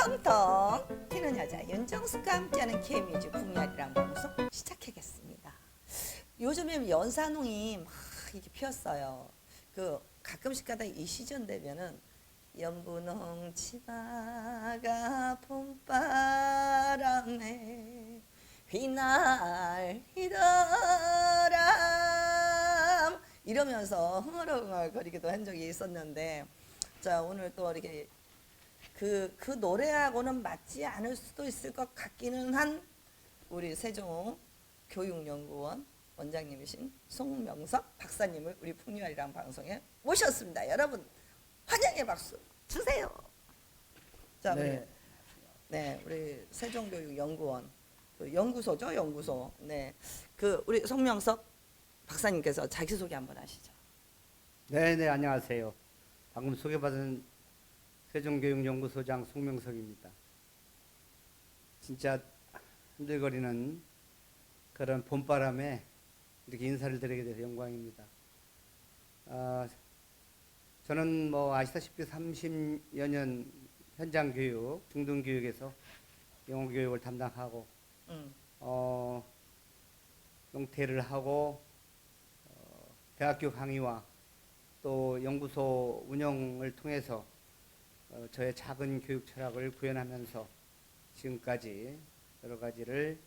텅텅 튀는 여자 윤정수과 함께하는 K뮤직 북야리란 방송 시작하겠습니다. 요즘에 연산홍이 막 이렇게 피었어요. 그 가끔씩 가다 이 시즌 되면은 연분홍 치마가 봄바람에 휘날리더라 이러면서 흥얼흥얼거리기도 한 적이 있었는데, 자 오늘 또 이렇게 그 노래하고는 맞지 않을 수도 있을 것 같기는 한 우리 세종 교육연구원 원장님이신 송명석 박사님을 우리 풍류아리랑 방송에 모셨습니다. 여러분 환영의 박수 주세요. 자 우리 세종교육연구원 그 연구소죠, 연구소. 그 우리 송명석 박사님께서 자기소개 한번 하시죠. 네, 안녕하세요. 방금 소개받은 세종교육연구소장 송명석입니다. 진짜 흔들거리는 그런 봄바람에 이렇게 인사를 드리게 돼서 영광입니다. 저는 아시다시피 30여 년 현장 교육, 중등 교육에서 영어 교육을 담당하고 영태를 하고 대학교 강의와 또 연구소 운영을 통해서 저의 작은 교육 철학을 구현하면서 지금까지 여러 가지를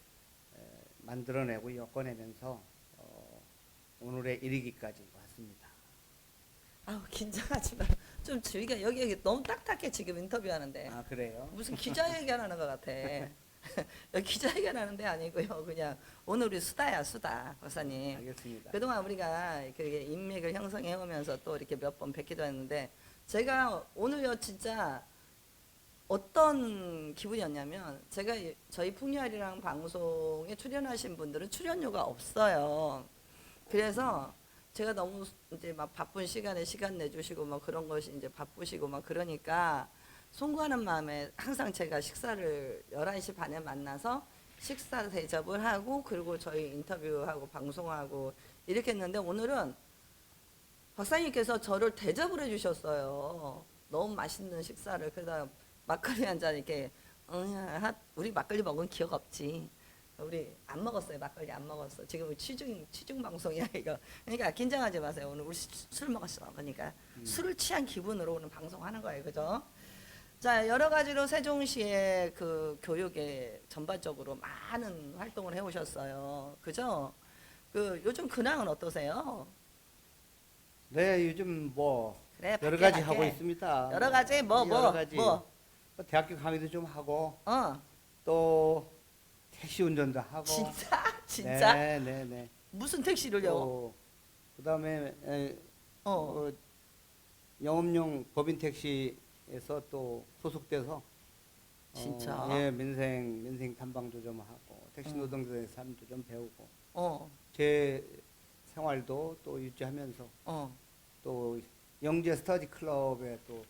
만들어내고 엮어내면서 오늘에 이르기까지 왔습니다. 아우 긴장하지 마. 좀 저희가 여기 너무 딱딱해 지금 인터뷰하는데. 아, 그래요? 무슨 기자회견하는 것 같아. 여기 기자회견하는데 아니고요. 그냥 오늘 우리 수다야 수다 박사님. 알겠습니다. 그동안 우리가 그게 인맥을 형성해 오면서 또 이렇게 몇 번 뵙기도 했는데, 제가 오늘요 진짜 어떤 기분이었냐면, 제가 저희 풍류아리랑 방송에 출연하신 분들은 출연료가 없어요. 그래서 제가 너무 이제 막 바쁜 시간에 시간 내주시고 막 그런 것이 이제 바쁘시고 막 그러니까 송구하는 마음에 항상 제가 식사를 11시 반에 만나서 식사 대접을 하고 그리고 저희 인터뷰하고 방송하고 이렇게 했는데, 오늘은 박사님께서 저를 대접을 해주셨어요. 너무 맛있는 식사를. 그래서 막걸리 한 잔 이렇게 우리 막걸리 먹은 기억 없지. 우리 안 먹었어요. 막걸리 안 먹었어. 지금 취중 방송이야 이거. 그러니까 긴장하지 마세요. 오늘 우리 술 먹었어. 그러니까 술을 취한 기분으로 오늘 방송하는 거예요. 그죠? 자, 여러 가지로 세종시의 그 교육에 전반적으로 많은 활동을 해오셨어요. 그죠? 그 요즘 근황은 어떠세요? 네, 요즘 그래, 여러 밖에 가지 하고 있습니다. 여러 가지 여러 가지. 대학교 강의도 좀 하고 또 택시 운전도 하고. 진짜? 네. 무슨 택시를요? 그다음에 영업용 법인 택시에서 또 소속돼서 진짜? 민생 탐방도 좀 하고 택시 노동자의 삶도 좀 배우고 제 생활도 또 유지하면서 또 영재 스터디 클럽에 또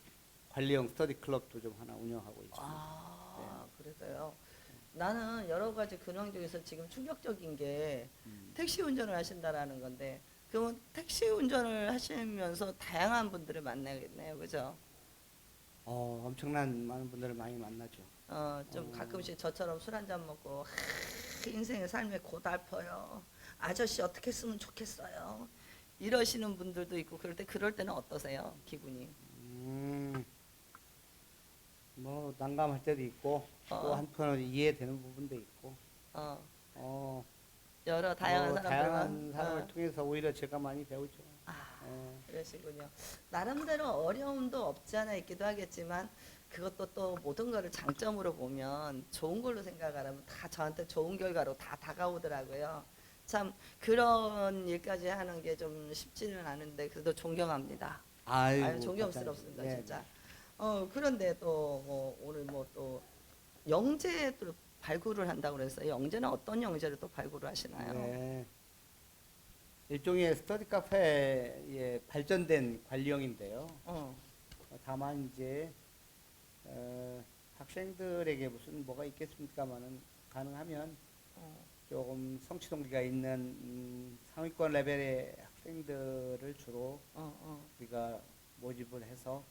관리형 스터디 클럽도 좀 하나 운영하고 있습니다. 그래서요. 나는 여러 가지 근황 중에서 지금 충격적인 게 택시 운전을 하신다라는 건데, 그러면 택시 운전을 하시면서 다양한 분들을 만나겠네요. 그죠? 엄청난 많은 분들을 많이 만나죠. 좀 가끔씩 저처럼 술 한잔 먹고 인생의 삶에 고달퍼요. 아저씨 어떻게 쓰면 좋겠어요. 이러시는 분들도 있고, 그럴 때는 어떠세요? 기분이? 난감할 때도 있고 또 한편으로 이해되는 부분도 있고 여러 다양한 다양한 사람을 통해서 오히려 제가 많이 배우죠. 그러시군요. 나름대로 어려움도 없지 않아 있기도 하겠지만, 그것도 또 모든 거를 장점으로 보면 좋은 걸로 생각하라면 다 저한테 좋은 결과로 다 다가오더라고요. 참 그런 일까지 하는 게 좀 쉽지는 않은데 그래도 존경합니다. 아유, 존경스럽습니다. 네, 진짜. 그런데 또 오늘 또 영재 또 발굴을 한다고 그랬어요. 영재는 어떤 영재를 또 발굴을 하시나요? 네. 일종의 스터디 카페의 발전된 관리형인데요. 다만 이제 학생들에게 무슨 뭐가 있겠습니까만은 가능하면 조금 성취 동기가 있는 상위권 레벨의 학생들을 주로 우리가 모집을 해서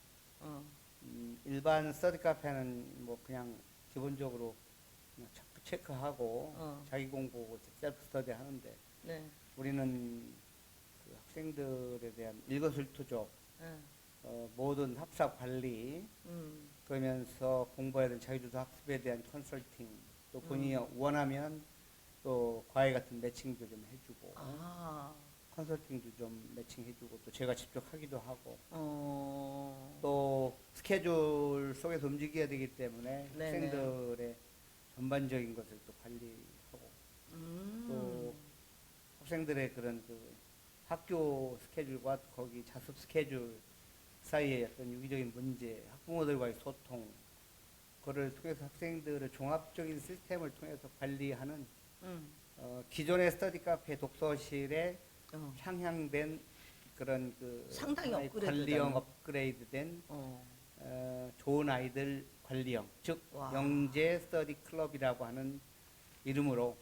일반 스터디 카페는 뭐 그냥 기본적으로 그냥 체크하고 자기 공부 셀프 스터디 하는데 네. 우리는 그 학생들에 대한 일거수일투족 네. 모든 학습 관리 그러면서 공부해야 되는 자기주도 학습에 대한 컨설팅 또 본인이 원하면 또 과외 같은 매칭도 좀 해주고 컨설팅도 좀 매칭해주고 또 제가 직접 하기도 하고 또 스케줄 속에서 움직여야 되기 때문에 네네. 학생들의 전반적인 것을 또 관리하고 또 학생들의 그런 그 학교 스케줄과 거기 자습 스케줄 사이의 어떤 유기적인 문제, 학부모들과의 소통, 그를 통해서 학생들의 종합적인 시스템을 통해서 관리하는 기존의 스터디 카페 독서실에 향양된 그런 그 상당히 관리형 업그레이드된 좋은 아이들 관리형, 즉 와. 영재 스터디 클럽이라고 하는 이름으로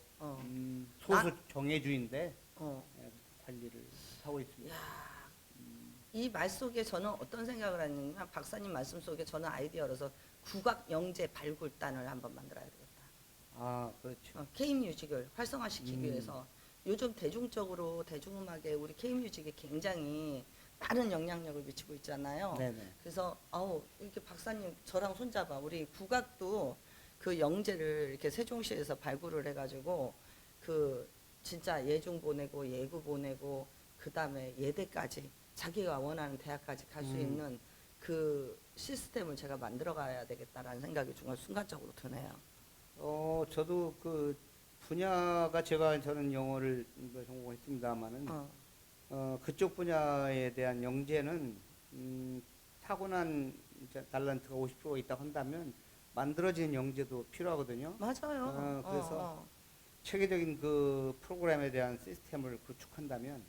소수 정예주인데 관리를 하고 있습니다. 이 말 속에 저는 어떤 생각을 하냐면 박사님 말씀 속에 저는 아이디어로서 국악 영재 발굴단을 한번 만들어야 되겠다. 아, 그렇죠. K뮤직을 활성화시키기 위해서 요즘 대중적으로 대중음악에 우리 K뮤직이 굉장히 많은 영향력을 미치고 있잖아요. 네네. 그래서 이렇게 박사님 저랑 손잡아 우리 국악도 그 영재를 이렇게 세종시에서 발굴을 해가지고 그 진짜 예중 보내고 예구 보내고 그 다음에 예대까지 자기가 원하는 대학까지 갈 수 있는 그 시스템을 제가 만들어 가야 되겠다라는 생각이 정말 순간적으로 드네요. 저도 그 분야가 저는 영어를 전공했습니다만은 그쪽 분야에 대한 영재는 타고난 달란트가 50% 있다고 한다면 만들어진 영재도 필요하거든요. 맞아요. 그래서 체계적인 그 프로그램에 대한 시스템을 구축한다면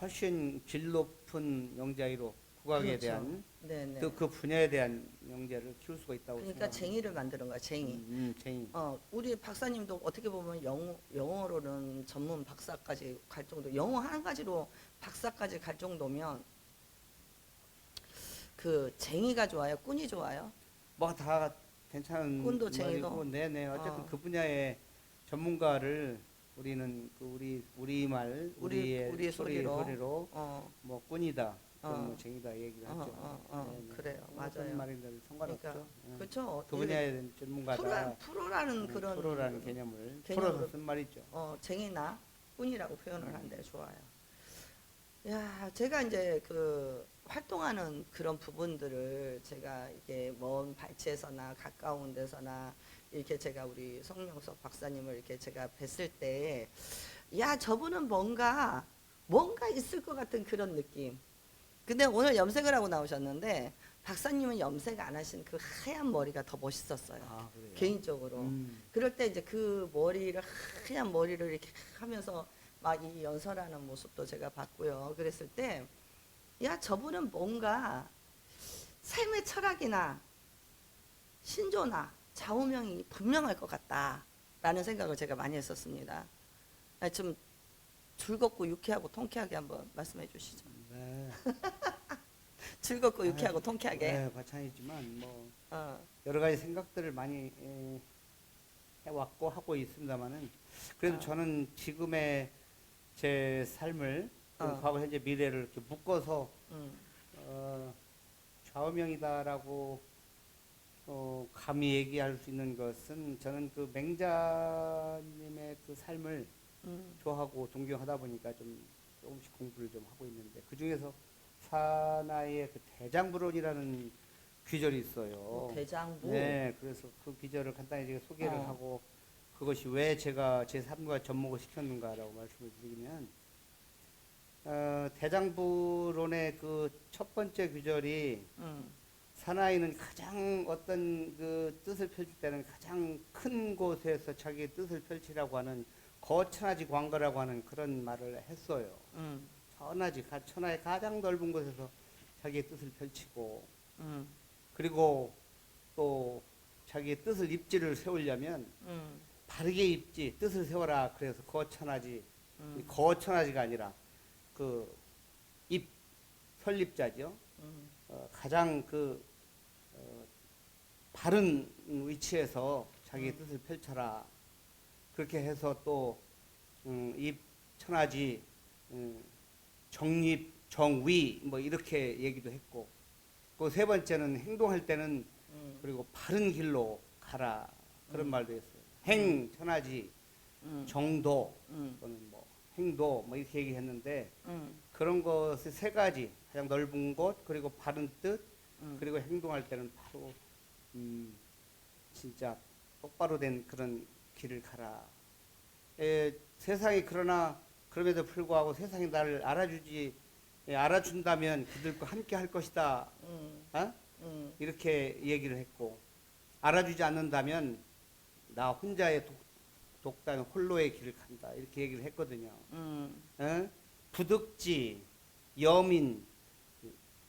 훨씬 질 높은 영재아이로 국악에 그렇죠. 대한 네네. 또 그 분야에 대한 영재를 키울 수가 있다고 그러니까 생각합니다. 쟁이를 만드는 거야, 쟁이. 쟁이. 우리 박사님도 어떻게 보면 영어로는 전문 박사까지 갈 정도, 영어 한 가지로 박사까지 갈 정도면 그 쟁이가 좋아요, 꾼이 좋아요? 뭐 다 괜찮은 꾼도 쟁이도? 말이고, 네네. 어쨌든 그 분야의 전문가를 우리는 그 우리말 우리의 소리로 뭐 꾼이다, 뭐 쟁이다 얘기를 하죠. 네네. 그래요, 어떤 맞아요. 말이든 상관없죠. 그러니까 그렇죠. 그 분야에 대한 전문가다. 프로라는 그런 프로라는 개념을 개념으로 풀어서 쓴 말이죠. 쟁이나 꾼이라고 표현을 하는데 좋아요. 야, 제가 이제 그 활동하는 그런 부분들을 제가 이게 먼 발치에서나 가까운 데서나 이렇게 제가 우리 성명석 박사님을 이렇게 제가 뵀을 때, 야, 저분은 뭔가 있을 것 같은 그런 느낌. 근데 오늘 염색을 하고 나오셨는데 박사님은 염색 안 하신 그 하얀 머리가 더 멋있었어요. 아, 그래요? 개인적으로. 그럴 때 이제 그 머리를 하얀 머리를 이렇게 하면서 막 이 연설하는 모습도 제가 봤고요. 그랬을 때, 야, 저분은 뭔가 삶의 철학이나 신조나 좌우명이 분명할 것 같다라는 생각을 제가 많이 했었습니다. 좀 즐겁고 유쾌하고 통쾌하게 한번 말씀해 주시죠. 네. 즐겁고 유쾌하고 통쾌하게. 네, 과찬이지만 뭐 여러 가지 생각들을 많이 해왔고 하고 있습니다만은 그래도 저는 지금의 제 삶을 과거, 현재, 미래를 이렇게 묶어서 좌우명이다라고 감히 얘기할 수 있는 것은 저는 그 맹자님의 그 삶을 좋아하고 존경하다 보니까 좀 조금씩 공부를 좀 하고 있는데 그 중에서 사나이의 그 대장부론이라는 귀절이 있어요. 대장부. 네, 그래서 그 귀절을 간단히 제가 소개를 하고 그것이 왜 제가 제 삶과 접목을 시켰는가라고 말씀을 드리면 대장부론의 그 첫 번째 귀절이 사나이는 가장 어떤 그 뜻을 펼칠 때는 가장 큰 곳에서 자기의 뜻을 펼치라고 하는 거천하지 광거라고 하는 그런 말을 했어요. 천하의 가장 넓은 곳에서 자기의 뜻을 펼치고 그리고 또 자기의 뜻을 입지를 세우려면 바르게 입지 뜻을 세워라. 그래서 거천하지 거천하지가 아니라 그 입 설립자죠. 가장 그 바른 위치에서 자기 뜻을 펼쳐라. 그렇게 해서 또 입 천하지 정립 정위 뭐 이렇게 얘기도 했고 그 세 번째는 행동할 때는 그리고 바른 길로 가라 그런 말도 했어요. 행 천하지 정도 또는 뭐 행도 뭐 이렇게 얘기했는데 그런 것이 세 가지 가장 넓은 곳 그리고 바른 뜻 그리고 행동할 때는 바로 진짜 똑바로 된 그런 길을 가라. 세상이 그러나 그럼에도 불구하고 세상이 나를 알아준다면 그들과 함께 할 것이다. 어? 이렇게 얘기를 했고 알아주지 않는다면 나 혼자의 독단 홀로의 길을 간다. 이렇게 얘기를 했거든요. 어? 부득지 여민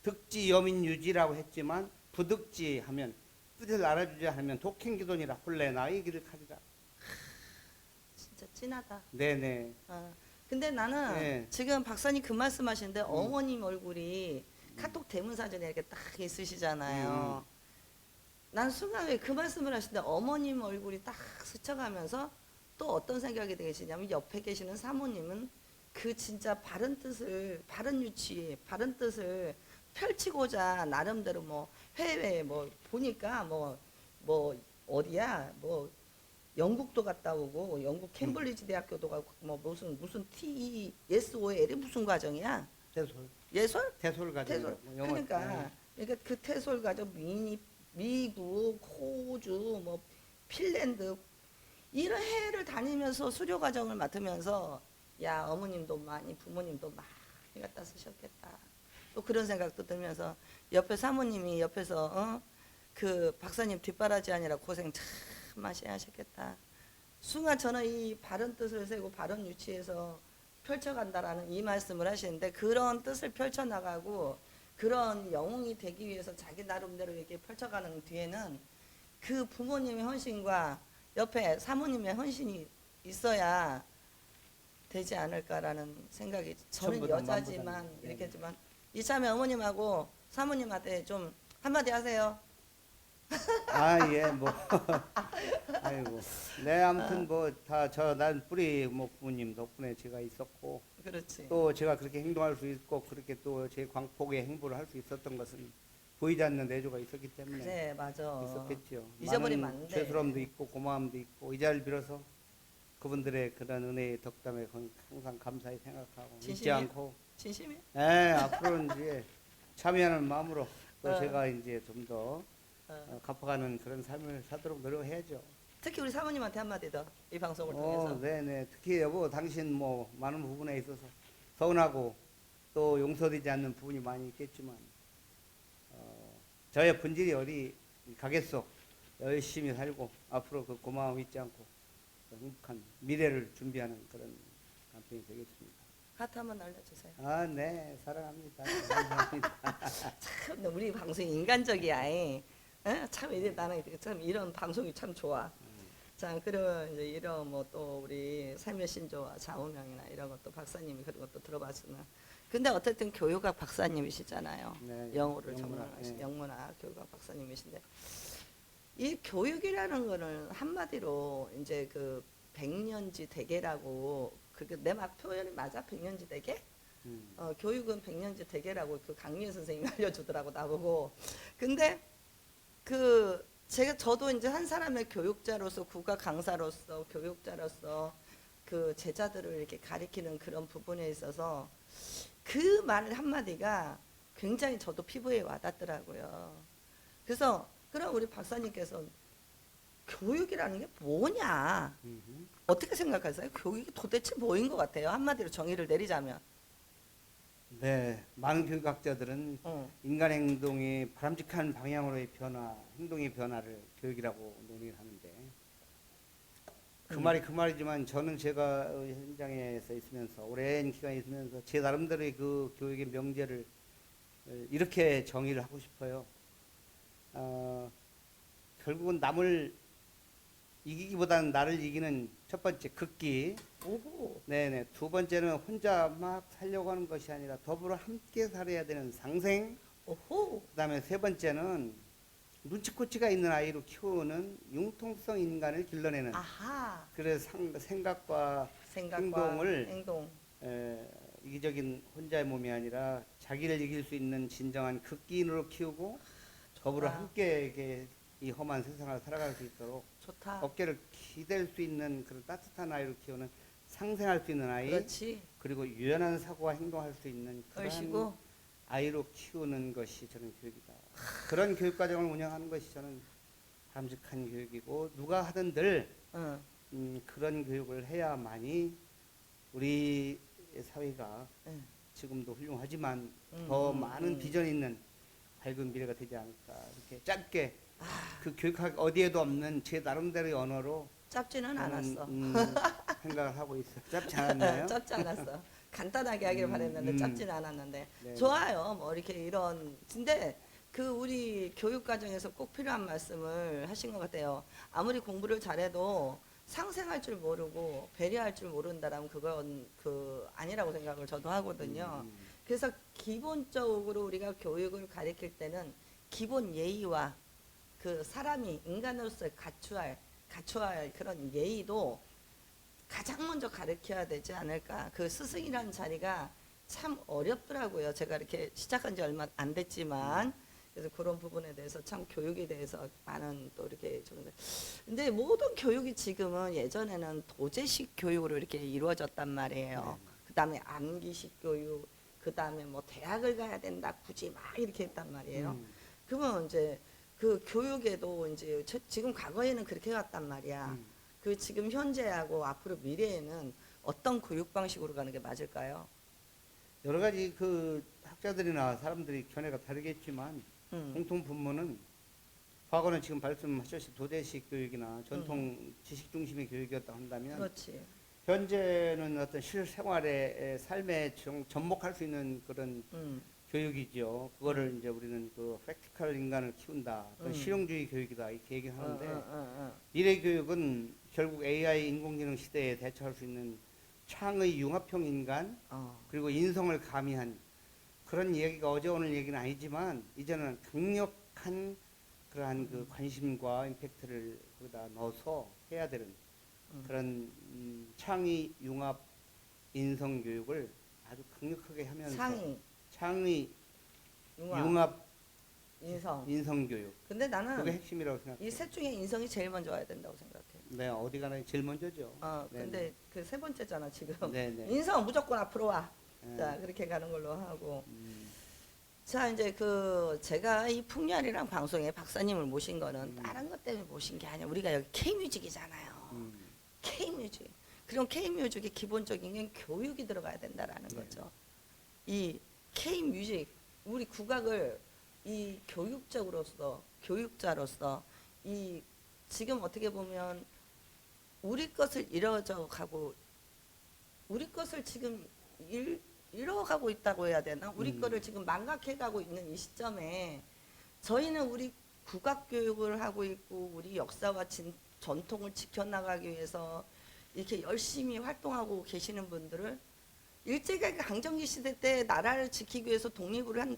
득지 여민 유지라고 했지만 부득지 하면 뜻을 알아주지 않으면 독행기돈이라 홀래 나의 길을 가리라. 진짜 찐하다. 네네. 근데 나는 네. 지금 박사님 그 말씀하시는데 어머님 얼굴이 카톡 대문 사진에 이렇게 딱 있으시잖아요. 난 순간 왜 그 말씀을 하시는데 어머님 얼굴이 딱 스쳐가면서 또 어떤 생각이 드시냐면 옆에 계시는 사모님은 그 진짜 바른 뜻을 바른 유치 바른 뜻을 펼치고자 나름대로 뭐 해외 뭐 보니까 뭐 어디야 뭐 영국도 갔다 오고 영국 캠브리지 대학교도 가고 뭐 무슨 TESOL이 무슨 과정이야? 태솔. 예솔? 태솔 가정. 태솔. 그러니까 그 태솔 과정 미국, 호주, 뭐 핀란드 이런 해외를 다니면서 수료 과정을 맡으면서 야 어머님도 많이 부모님도 많이 갖다 쓰셨겠다. 또 그런 생각도 들면서 옆에 사모님이 옆에서 그 박사님 뒷바라지 아니라 고생 참 많이 하셨겠다. 순간 저는 이 바른 뜻을 세고 바른 유치에서 펼쳐간다라는 이 말씀을 하시는데 그런 뜻을 펼쳐나가고 그런 영웅이 되기 위해서 자기 나름대로 이렇게 펼쳐가는 뒤에는 그 부모님의 헌신과 옆에 사모님의 헌신이 있어야 되지 않을까라는 생각이 저는 여자지만 이렇게 했지만 이참에 어머님하고 사모님한테 좀 한마디 하세요. 예, 뭐. 아이고. 네, 아무튼 뭐, 난 뿌리 뭐 부모님 덕분에 제가 있었고. 그렇지. 또 제가 그렇게 행동할 수 있고, 그렇게 또 제 광폭의 행보를 할 수 있었던 것은 보이지 않는 내조가 있었기 때문에. 그래, 맞아. 있었겠죠. 잊어버리면 안 돼. 죄스러움도 있고, 고마움도 있고, 이 자리를 빌어서 그분들의 그런 은혜의 덕담에 항상 감사히 생각하고, 잊지 진심이야? 않고. 진심이? 예, 앞으로는 이제 참여하는 마음으로 또 제가 이제 좀 더 갚아가는 그런 삶을 살도록 노력해야죠. 특히 우리 사모님한테 한마디 더 이 방송을 통해서. 네네. 특히 여보, 당신 뭐 많은 부분에 있어서 서운하고 또 용서되지 않는 부분이 많이 있겠지만 저의 본질이 어디 가겠소. 열심히 살고 앞으로 그 고마움 잊지 않고 행복한 미래를 준비하는 그런 남편이 되겠습니다. 하트 한번 날려주세요. 네, 사랑합니다. 감사합니다. 참 우리 방송이 인간적이야. 참 이제 나는 참 이런 방송이 참 좋아. 자, 그런 이제 이런 뭐 또 우리 삶의 신조와 좌우명이나 이런 것도 박사님이 그런 것도 들어봤으나 근데 어쨌든 교육학 박사님이시잖아요. 네, 영어를 영문학, 전문하신 네. 영문학 교육학 박사님이신데 이 교육이라는 거는 한마디로 이제 그 백년지 대계라고 그게 내 막 표현이 맞아? 백년지 대계? 교육은 백년지 대계라고 그 강미애 선생님이 알려주더라고 나보고. 근데 그 저도 이제 한 사람의 교육자로서 국어 강사로서 교육자로서 그 제자들을 이렇게 가리키는 그런 부분에 있어서 그 말 한마디가 굉장히 저도 피부에 와닿더라고요. 그래서 그럼 우리 박사님께서 교육이라는 게 뭐냐? 어떻게 생각하세요? 교육이 도대체 뭐인 것 같아요? 한마디로 정의를 내리자면. 네, 많은 교육학자들은 인간 행동의 바람직한 방향으로의 변화, 행동의 변화를 교육이라고 논의를 하는데 그 말이 그 말이지만 저는 제가 현장에서 있으면서 오랜 기간 있으면서 제 나름대로의 그 교육의 명제를 이렇게 정의를 하고 싶어요. 결국은 남을 이기기보다는 나를 이기는 첫 번째 극기. 오호. 네네. 두 번째는 혼자 막 살려고 하는 것이 아니라 더불어 함께 살아야 되는 상생. 오호. 그다음에 세 번째는 눈치코치가 있는 아이로 키우는 융통성 인간을 길러내는 아하. 그래서 생각과 행동을 이기적인 혼자의 몸이 아니라 자기를 이길 수 있는 진정한 극기인으로 키우고 더불어 함께 이렇게 이 험한 세상을 살아갈 수 있도록 좋다. 어깨를 기댈 수 있는 그런 따뜻한 아이로 키우는 상생할 수 있는 아이, 그렇지. 그리고 유연한 사고와 행동할 수 있는 그런 얼씨구. 아이로 키우는 것이 저는 교육이다. 그런 교육 과정을 운영하는 것이 저는 바람직한 교육이고 누가 하든 늘 그런 교육을 해야만이 우리 사회가 지금도 훌륭하지만 더 많은 비전 있는 밝은 미래가 되지 않을까. 이렇게 짧게 그 교육학 어디에도 없는 제 나름대로의 언어로 짧지는 않았어. 생각을 하고 있어. 짧지 않았나요? 짧지 않았어. 간단하게 하길 바랬는데 짧지는 않았는데 네. 좋아요. 뭐 이렇게 이런 근데 그 우리 교육 과정에서 꼭 필요한 말씀을 하신 것 같아요. 아무리 공부를 잘해도 상생할 줄 모르고 배려할 줄 모른다라면 그건 그 아니라고 생각을 저도 하거든요. 그래서 기본적으로 우리가 교육을 가르칠 때는 기본 예의와 그 사람이 인간으로서 갖춰야 할 그런 예의도 가장 먼저 가르쳐야 되지 않을까. 그 스승이라는 자리가 참 어렵더라고요. 제가 이렇게 시작한 지 얼마 안 됐지만 그래서 그런 부분에 대해서 참 교육에 대해서 많은 또 이렇게 좋은데 근데 모든 교육이 지금은 예전에는 도제식 교육으로 이렇게 이루어졌단 말이에요. 그다음에 암기식 교육, 그다음에 뭐 대학을 가야 된다 굳이 막 이렇게 했단 말이에요. 그러면 이제 그 교육에도 이제 지금 과거에는 그렇게 갔단 말이야. 그 지금 현재하고 앞으로 미래에는 어떤 교육 방식으로 가는 게 맞을까요? 여러 가지 그 학자들이나 사람들이 견해가 다르겠지만 공통 분모는 과거는 지금 말씀하셨듯이 도대식 교육이나 전통 지식 중심의 교육이었다 한다면 그렇지. 현재는 어떤 실생활의 삶에 접목할 수 있는 그런 교육이죠. 그거를 이제 우리는 그 프랙티컬 인간을 키운다. 실용주의 교육이다. 이렇게 얘기하는데 미래 교육은 결국 AI 인공지능 시대에 대처할 수 있는 창의 융합형 인간 그리고 인성을 가미한 그런 얘기가 어제 오늘 얘기는 아니지만 이제는 강력한 그러한 그 관심과 임팩트를 거기다 넣어서 해야 되는 그런 창의 융합 인성 교육을 아주 강력하게 하면서 창의 융합 인성 교육. 근데 나는 그게 핵심이라고 생각해요. 이 셋 중에 인성이 제일 먼저 와야 된다고 생각해. 네, 어디 가나 제일 먼저죠. 근데 그 세 번째잖아 지금. 네네. 인성 무조건 앞으로 와. 네. 자 그렇게 가는 걸로 하고. 자 이제 그 제가 이 풍류아리랑 방송에 박사님을 모신 거는 다른 것 때문에 모신 게 아니야. 우리가 여기 K뮤직이잖아요. K뮤직. 그럼 K뮤직의 기본적인 게 교육이 들어가야 된다라는 거죠. 이 K뮤직 우리 국악을 이 교육자로서 이 지금 어떻게 보면 우리 것을 잃어져 가고 우리 것을 지금 잃어가고 있다고 해야 되나? 우리 거를 지금 망각해 가고 있는 이 시점에 저희는 우리 국악 교육을 하고 있고 우리 역사와 전통을 지켜나가기 위해서 이렇게 열심히 활동하고 계시는 분들을 일제히 강점기 시대 때 나라를 지키기 위해서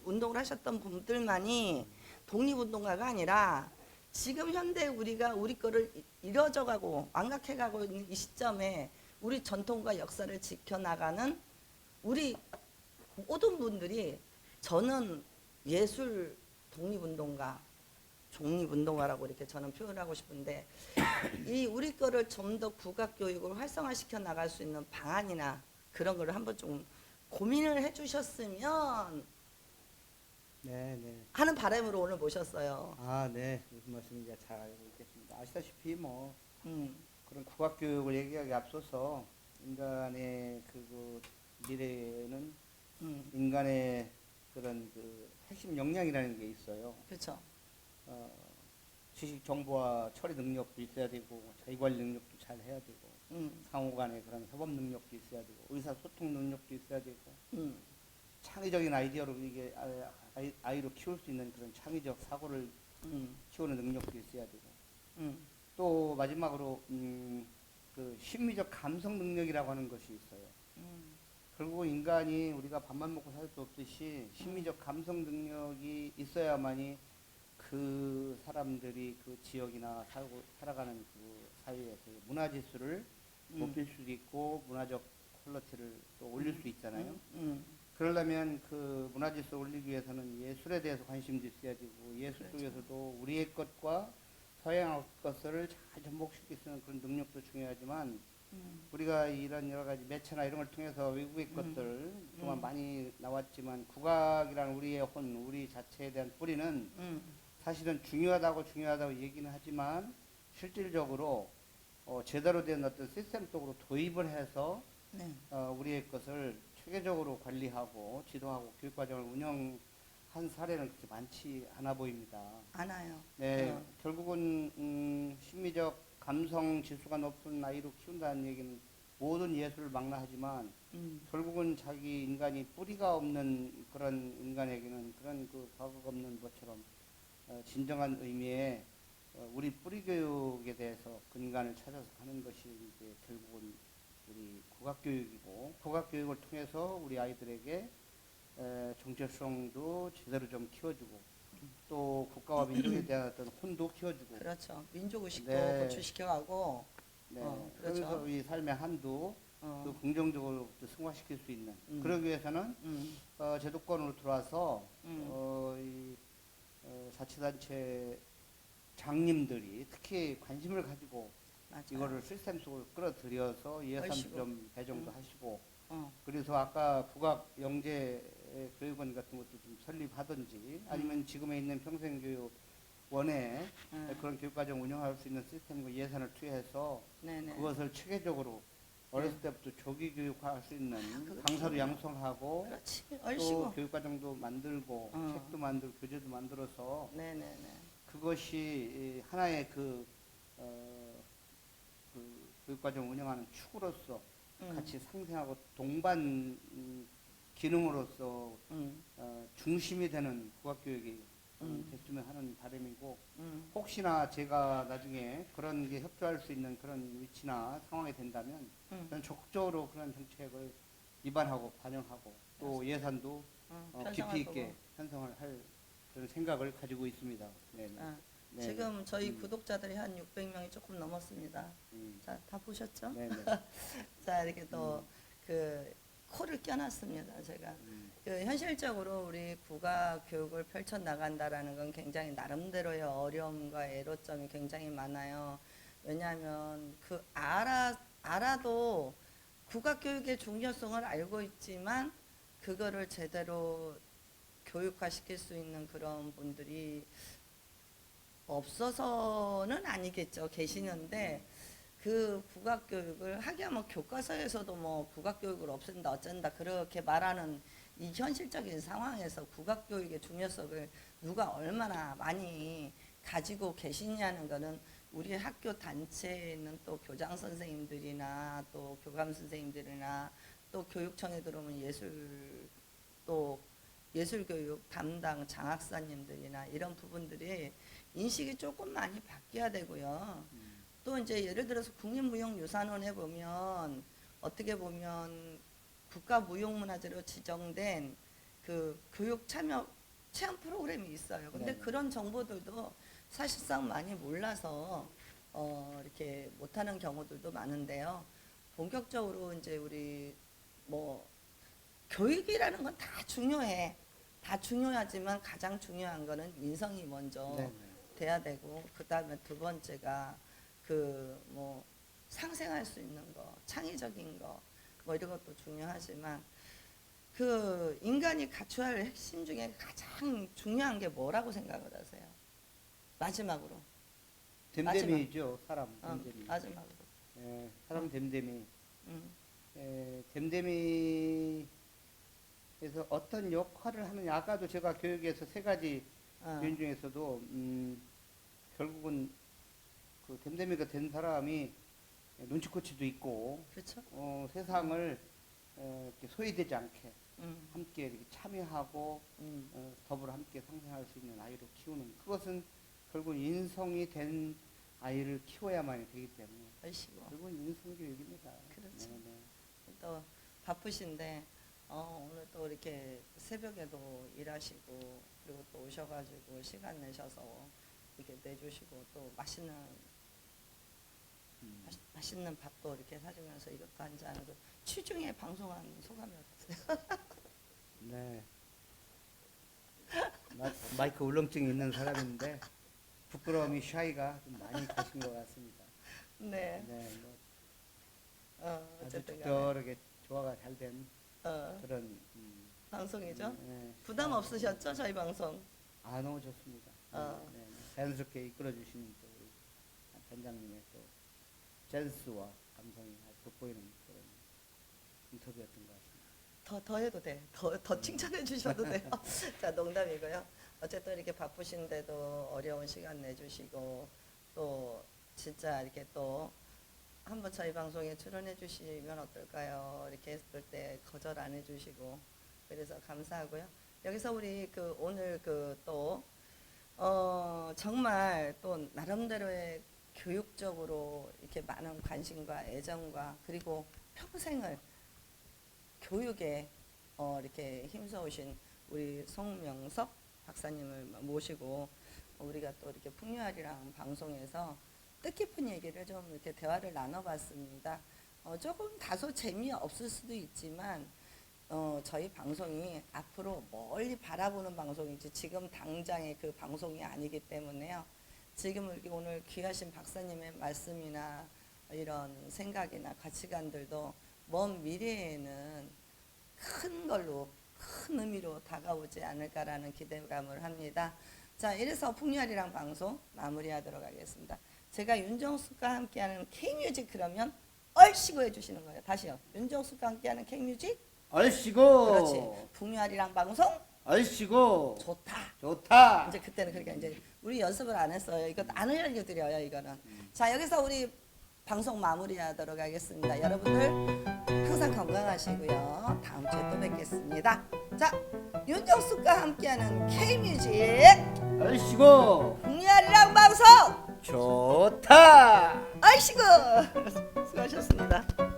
운동을 하셨던 분들만이 독립운동가가 아니라 지금 현대 우리가 우리 거를 잃어져가고 망각해가고 있는 이 시점에 우리 전통과 역사를 지켜나가는 우리 모든 분들이 저는 예술 독립운동가, 독립운동가라고 이렇게 저는 표현하고 싶은데 이 우리 거를 좀 더 국악교육을 활성화시켜 나갈 수 있는 방안이나 그런 거를 한번 좀 고민을 해주셨으면 하는 바람으로 오늘 모셨어요. 네. 무슨 말씀인지 잘 알고 있겠습니다. 아시다시피 뭐 그런 국악교육을 얘기하기 앞서서 인간의 그 미래에는 인간의 그런 그 핵심 역량이라는 게 있어요. 그렇죠. 지식 정보와 처리 능력도 있어야 되고 자기관리 능력도 잘 해야 되고 상호간의 그런 협업 능력도 있어야 되고 의사소통 능력도 있어야 되고 창의적인 아이디어로 이게 아이로 키울 수 있는 그런 창의적 사고를 키우는 능력도 있어야 되고 또 마지막으로 그 심미적 감성 능력이라고 하는 것이 있어요. 결국 인간이 우리가 밥만 먹고 살 수 없듯이 심미적 감성 능력이 있어야만이 그 사람들이 그 지역이나 살아가는 그 사회에서 문화지수를 높일 수도 있고 문화적 퀄리티를 또 올릴 수 있잖아요. 그러려면 그 문화지수 올리기 위해서는 예술에 대해서 관심도 있어야 되고 예술 그렇죠. 쪽에서도 우리의 것과 서양 것을 잘 접목시킬 수 있는 그런 능력도 중요하지만 우리가 이런 여러 가지 매체나 이런 걸 통해서 외국의 것들 그동안 많이 나왔지만 국악이라는 우리의 혼, 우리 자체에 대한 뿌리는 사실은 중요하다고 얘기는 하지만 실질적으로 제대로 된 어떤 시스템 속으로 도입을 해서 네. 우리의 것을 체계적으로 관리하고 지도하고 교육과정을 운영한 사례는 그렇게 많지 않아 보입니다. 않아요. 네, 결국은 심미적 감성 지수가 높은 아이로 키운다는 얘기는 모든 예술을 망라하지만 결국은 자기 인간이 뿌리가 없는 그런 인간에게는 그런 그 자각 없는 것처럼 진정한 의미의 우리 뿌리 교육에 대해서 근간을 찾아서 하는 것이 이제 결국은 우리 국악교육이고 국악교육을 통해서 우리 아이들에게 정체성도 제대로 좀 키워주고 또 국가와 민족에 대한 어떤 혼도 키워주고 그렇죠. 민족의식도 네. 고취시켜가고 네. 그렇죠. 그래서 이 삶의 한도 그 긍정적으로 또 승화시킬 수 있는 그러기 위해서는 제도권으로 들어와서 자치단체 장님들이 특히 관심을 가지고 맞아요. 이거를 시스템 속으로 끌어들여서 예산 하시고. 좀 배정도 하시고 어. 그래서 아까 국악 영재 교육원 같은 것도 좀 설립하든지 아니면 지금에 있는 평생교육원에 그런 교육과정 운영할 수 있는 시스템과 예산을 투여해서 네네. 그것을 체계적으로 어렸을 때부터 조기 교육할 수 있는 그거 강사도 중요해요. 아, 양성하고 그렇지. 또 얼씨구. 교육과정도 만들고 책도 만들고 교재도 만들어서 네네네. 그것이 하나의 그 교육과정 운영하는 축으로서 같이 상생하고 동반 기능으로서 중심이 되는 국악교육이 됐으면 하는 바람이고 혹시나 제가 나중에 그런 게 협조할 수 있는 그런 위치나 상황이 된다면 저는 적극적으로 그런 정책을 입안하고 반영하고 또 예산도 깊이 있게 편성을 할 그런 생각을 가지고 있습니다. 네네. 네. 지금 저희 구독자들이 한 600명이 조금 넘었습니다. 자, 다 보셨죠? 네네. 자, 이렇게 또 그 코를 껴놨습니다. 제가 그 현실적으로 우리 국가 교육을 펼쳐 나간다라는 건 굉장히 나름대로의 어려움과 애로점이 굉장히 많아요. 왜냐하면 그 알아도 국가 교육의 중요성을 알고 있지만 그거를 제대로 교육화시킬 수 있는 그런 분들이 없어서는 아니겠죠. 계시는데 그 국악교육을 하기야 뭐 교과서에서도 뭐 국악교육을 없앤다 어쩐다 그렇게 말하는 이 현실적인 상황에서 국악교육의 중요성을 누가 얼마나 많이 가지고 계시냐는 거는 우리 학교 단체에 있는 또 교장 선생님들이나 또 교감 선생님들이나 또 교육청에 들어오면 예술교육 담당 장학사님들이나 이런 부분들이 인식이 조금 많이 바뀌어야 되고요. 또 이제 예를 들어서 국립무형유산원에 보면 어떻게 보면 국가무형문화재로 지정된 그 교육 참여 체험 프로그램이 있어요. 근데 네네. 그런 정보들도 사실상 많이 몰라서 이렇게 못하는 경우들도 많은데요. 본격적으로 이제 우리 뭐 교육이라는 건 다 중요해. 다 중요하지만 가장 중요한 거는 인성이 먼저 네네. 돼야 되고 그 다음에 두 번째가 그 뭐 상생할 수 있는 거, 창의적인 거 뭐 이런 것도 중요하지만 그 인간이 갖춰야 할 핵심 중에 가장 중요한 게 뭐라고 생각을 하세요? 마지막으로. 됨됨이죠. 사람 됨됨이. 마지막으로. 사람 됨됨이. 음. 됨됨이에서 어떤 역할을 하느냐. 아까도 제가 교육에서 세 가지 요인 중에서도 결국은 그 됨됨이가 된 사람이 눈치코치도 있고 그렇죠. 세상을 이렇게 소외되지 않게 함께 이렇게 참여하고 더불어 함께 상생할 수 있는 아이로 키우는 그것은 결국 인성이 된 아이를 키워야만 되기 때문에 아이시고. 결국은 인성교육입니다. 그렇죠. 네네. 또 바쁘신데 오늘 또 이렇게 새벽에도 일하시고 그리고 또 오셔가지고 시간 내셔서 이렇게 내주시고 또 맛있는 밥도 이렇게 사주면서 이것도 한잔 하고 취중에 방송한 소감이 어떠세요? 네. 마이크 울렁증이 있는 사람인데 부끄러움이 샤이가 좀 많이 가신 것 같습니다. 네. 네, 뭐 아주 어쨌든 간에 적절하게 조화가 잘 된 그런 방송이죠. 네, 부담 없으셨죠 저희 방송? 너무 좋습니다. 네, 네. 자연스럽게 이끌어 주시는 또 우리 단장님의 또 센스와 감성이 아주 돋보이는 그런 인터뷰였던 것 같습니다. 더 해도 돼. 더 칭찬해 주셔도 돼요. 자, 농담이고요. 어쨌든 이렇게 바쁘신데도 어려운 시간 내주시고 또 진짜 이렇게 또 한번 저희 방송에 출연해 주시면 어떨까요? 이렇게 했을 때 거절 안 해주시고 그래서 감사하고요. 여기서 우리 오늘 또 정말 또 나름대로의 교육적으로 이렇게 많은 관심과 애정과 그리고 평생을 교육에 이렇게 힘써오신 우리 송명섭 박사님을 모시고 우리가 또 이렇게 풍류아리랑 방송에서 뜻깊은 얘기를 좀 이렇게 대화를 나눠봤습니다. 조금 다소 재미없을 수도 있지만 저희 방송이 앞으로 멀리 바라보는 방송이지 지금 당장의 그 방송이 아니기 때문에요. 지금 이렇게 오늘 귀하신 박사님의 말씀이나 이런 생각이나 가치관들도 먼 미래에는 큰 걸로 큰 의미로 다가오지 않을까라는 기대감을 합니다. 자, 이래서 풍류아리랑 방송 마무리하도록 하겠습니다. 제가 윤정숙과 함께하는 K뮤직 그러면 얼씨구 해주시는 거예요. 다시요. 윤정숙과 함께하는 K뮤직 얼씨구. 그렇지. 풍류아리랑 방송 얼씨구. 좋다. 좋다. 이제 그때는 그러니까 이제 우리 연습을 안 했어요. 이거 안 알려드려요. 이거는. 자, 여기서 우리 방송 마무리하도록 하겠습니다. 여러분들 항상 건강하시고요. 다음 주에 또 뵙겠습니다. 자, 윤정숙과 함께하는 K뮤직 얼씨구. 풍류아리랑 방송 좋다. 얼씨구 수고하셨습니다.